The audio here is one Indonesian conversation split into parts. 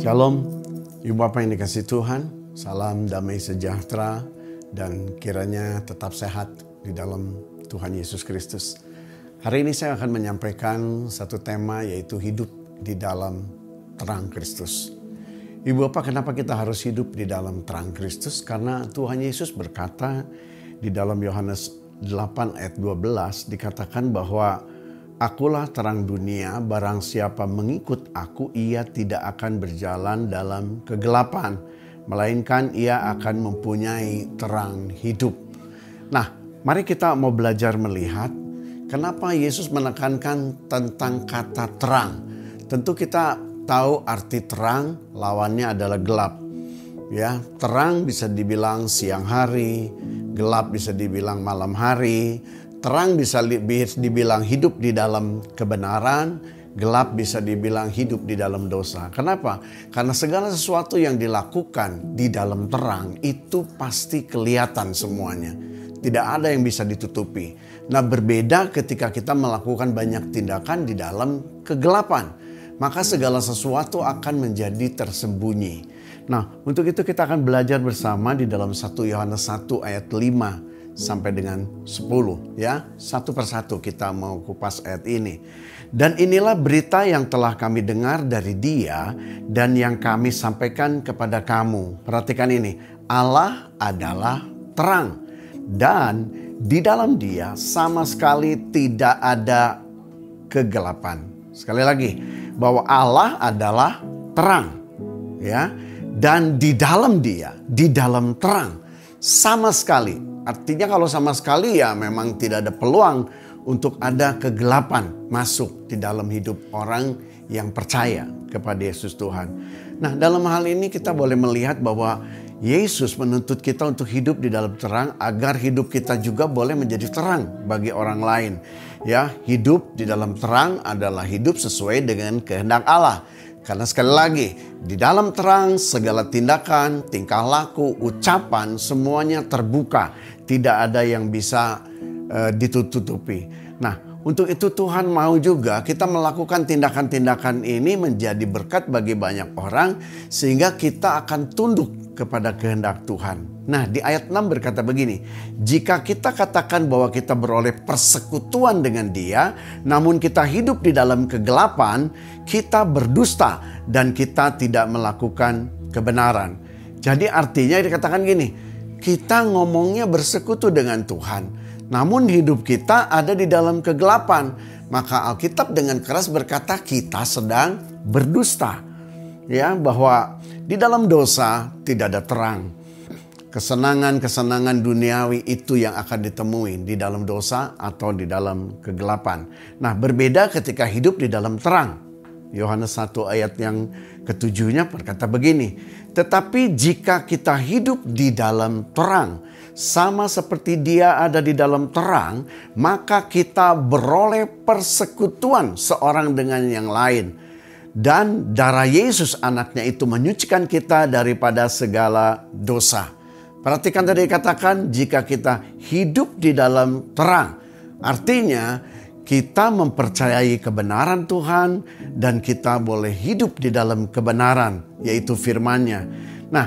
Shalom, Ibu Bapak yang dikasihi Tuhan, salam damai sejahtera dan kiranya tetap sehat di dalam Tuhan Yesus Kristus. Hari ini saya akan menyampaikan satu tema, yaitu hidup di dalam terang Kristus. Ibu Bapak, kenapa kita harus hidup di dalam terang Kristus? Karena Tuhan Yesus berkata di dalam Yohanes 8 ayat 12 dikatakan bahwa Akulah terang dunia, barang siapa mengikut aku, ia tidak akan berjalan dalam kegelapan, melainkan ia akan mempunyai terang hidup. Nah, mari kita mau belajar melihat kenapa Yesus menekankan tentang kata terang. Tentu kita tahu arti terang, lawannya adalah gelap. Ya, terang bisa dibilang siang hari, gelap bisa dibilang malam hari. Terang bisa dibilang hidup di dalam kebenaran, gelap bisa dibilang hidup di dalam dosa. Kenapa? Karena segala sesuatu yang dilakukan di dalam terang itu pasti kelihatan semuanya. Tidak ada yang bisa ditutupi. Nah, berbeda ketika kita melakukan banyak tindakan di dalam kegelapan. Maka segala sesuatu akan menjadi tersembunyi. Nah, untuk itu kita akan belajar bersama di dalam 1 Yohanes 1 ayat 5. Sampai dengan 10 ya. Satu persatu kita mau kupas ayat ini. Dan inilah berita yang telah kami dengar dari Dia dan yang kami sampaikan kepada kamu. Perhatikan ini. Allah adalah terang. Dan di dalam Dia sama sekali tidak ada kegelapan. Sekali lagi. Bahwa Allah adalah terang. Ya. Dan di dalam Dia, di dalam terang. Sama sekali. Artinya kalau sama sekali ya memang tidak ada peluang untuk ada kegelapan masuk di dalam hidup orang yang percaya kepada Yesus Tuhan. Nah, dalam hal ini kita boleh melihat bahwa Yesus menuntut kita untuk hidup di dalam terang agar hidup kita juga boleh menjadi terang bagi orang lain. Ya, hidup di dalam terang adalah hidup sesuai dengan kehendak Allah. Karena sekali lagi, di dalam terang segala tindakan, tingkah laku, ucapan semuanya terbuka. Tidak ada yang bisa ditutupi. Nah, untuk itu Tuhan mau juga kita melakukan tindakan-tindakan ini menjadi berkat bagi banyak orang. Sehingga kita akan tunduk kepada kehendak Tuhan. Nah, di ayat 6 berkata begini. Jika kita katakan bahwa kita beroleh persekutuan dengan Dia, namun kita hidup di dalam kegelapan, kita berdusta dan kita tidak melakukan kebenaran. Jadi artinya dikatakan gini, kita ngomongnya bersekutu dengan Tuhan, namun hidup kita ada di dalam kegelapan. Maka Alkitab dengan keras berkata kita sedang berdusta. Ya, bahwa di dalam dosa tidak ada terang. Kesenangan-kesenangan duniawi itu yang akan ditemui di dalam dosa atau di dalam kegelapan. Nah, berbeda ketika hidup di dalam terang. Yohanes 1 ayat yang ketujuhnya berkata begini. Tetapi jika kita hidup di dalam terang, sama seperti Dia ada di dalam terang, maka kita beroleh persekutuan seorang dengan yang lain. Dan darah Yesus anaknya itu menyucikan kita daripada segala dosa. Perhatikan tadi dikatakan jika kita hidup di dalam terang. Artinya kita mempercayai kebenaran Tuhan dan kita boleh hidup di dalam kebenaran, yaitu firman-Nya. Nah,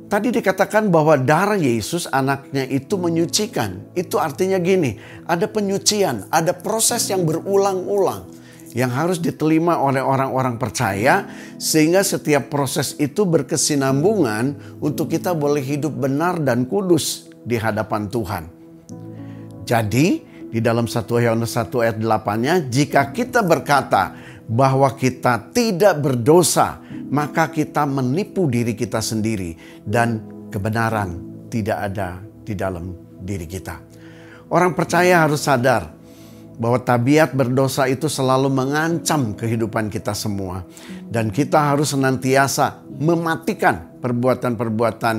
tadi dikatakan bahwa darah Yesus anaknya itu menyucikan. Itu artinya gini, ada penyucian, ada proses yang berulang-ulang yang harus diterima oleh orang-orang percaya, sehingga setiap proses itu berkesinambungan untuk kita boleh hidup benar dan kudus di hadapan Tuhan. Jadi di dalam 1 Yohanes 1 ayat 8-nya, jika kita berkata bahwa kita tidak berdosa, maka kita menipu diri kita sendiri dan kebenaran tidak ada di dalam diri kita. Orang percaya harus sadar bahwa tabiat berdosa itu selalu mengancam kehidupan kita semua. Dan kita harus senantiasa mematikan perbuatan-perbuatan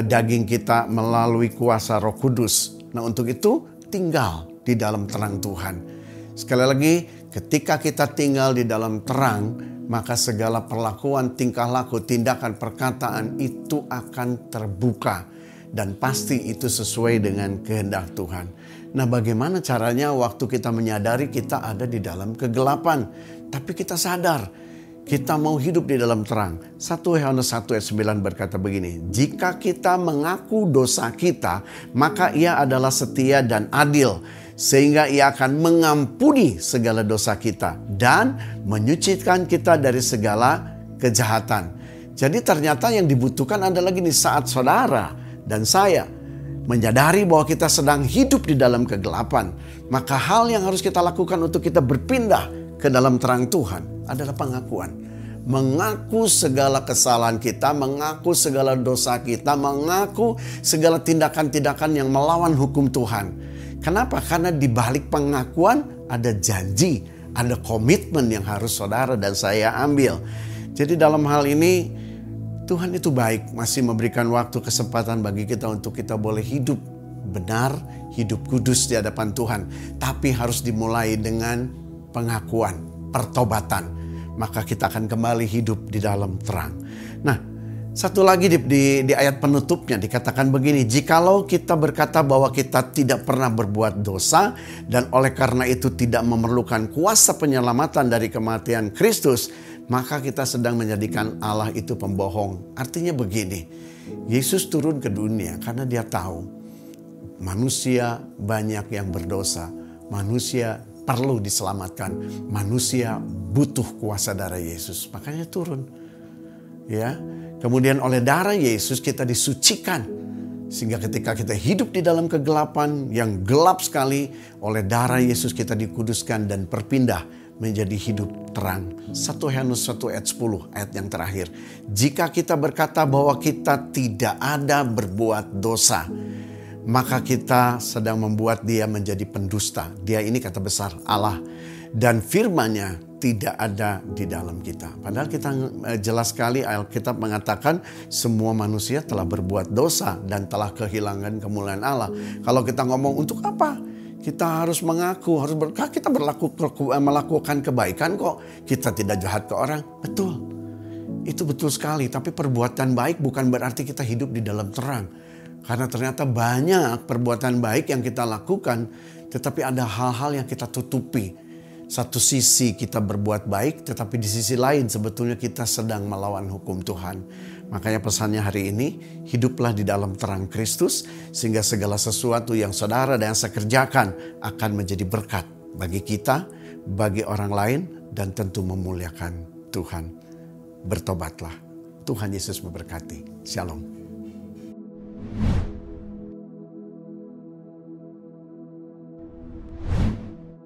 daging kita melalui kuasa Roh Kudus. Nah, untuk itu tinggal di dalam terang Tuhan. Sekali lagi, ketika kita tinggal di dalam terang, maka segala perlakuan, tingkah laku, tindakan, perkataan itu akan terbuka. Dan pasti itu sesuai dengan kehendak Tuhan. Nah, bagaimana caranya waktu kita menyadari kita ada di dalam kegelapan, tapi kita sadar kita mau hidup di dalam terang. 1 Yohanes 1 ayat 9 berkata begini, jika kita mengaku dosa kita, maka ia adalah setia dan adil, sehingga ia akan mengampuni segala dosa kita dan menyucikan kita dari segala kejahatan. Jadi ternyata yang dibutuhkan adalah gini, saat saudara dan saya menyadari bahwa kita sedang hidup di dalam kegelapan, maka hal yang harus kita lakukan untuk kita berpindah ke dalam terang Tuhan adalah pengakuan. Mengaku segala kesalahan kita, mengaku segala dosa kita, mengaku segala tindakan-tindakan yang melawan hukum Tuhan. Kenapa? Karena di balik pengakuan ada janji, ada komitmen yang harus saudara dan saya ambil. Jadi dalam hal ini Tuhan itu baik, masih memberikan waktu kesempatan bagi kita untuk kita boleh hidup benar, hidup kudus di hadapan Tuhan. Tapi harus dimulai dengan pengakuan, pertobatan. Maka kita akan kembali hidup di dalam terang. Nah, satu lagi di ayat penutupnya dikatakan begini, jikalau kita berkata bahwa kita tidak pernah berbuat dosa dan oleh karena itu tidak memerlukan kuasa penyelamatan dari kematian Kristus, maka kita sedang menjadikan Allah itu pembohong. Artinya begini, Yesus turun ke dunia karena dia tahu manusia banyak yang berdosa, manusia perlu diselamatkan, manusia butuh kuasa darah Yesus, makanya turun. Ya, kemudian oleh darah Yesus kita disucikan, sehingga ketika kita hidup di dalam kegelapan yang gelap sekali, oleh darah Yesus kita dikuduskan dan berpindah menjadi hidup terang. 1 Yohanes 1 ayat 10, ayat yang terakhir. Jika kita berkata bahwa kita tidak ada berbuat dosa, maka kita sedang membuat dia menjadi pendusta. Dia ini kata besar Allah. Dan firman-Nya tidak ada di dalam kita. Padahal kita jelas sekali Alkitab mengatakan semua manusia telah berbuat dosa dan telah kehilangan kemuliaan Allah. Kalau kita ngomong untuk apa? Kita harus mengaku, kita melakukan kebaikan kok. Kita tidak jahat ke orang. Betul. Itu betul sekali. Tapi perbuatan baik bukan berarti kita hidup di dalam terang. Karena ternyata banyak perbuatan baik yang kita lakukan, tetapi ada hal-hal yang kita tutupi. Satu sisi kita berbuat baik, tetapi di sisi lain sebetulnya kita sedang melawan hukum Tuhan. Makanya pesannya hari ini, hiduplah di dalam terang Kristus, sehingga segala sesuatu yang saudara dan saya kerjakan akan menjadi berkat bagi kita, bagi orang lain, dan tentu memuliakan Tuhan. Bertobatlah. Tuhan Yesus memberkati. Shalom.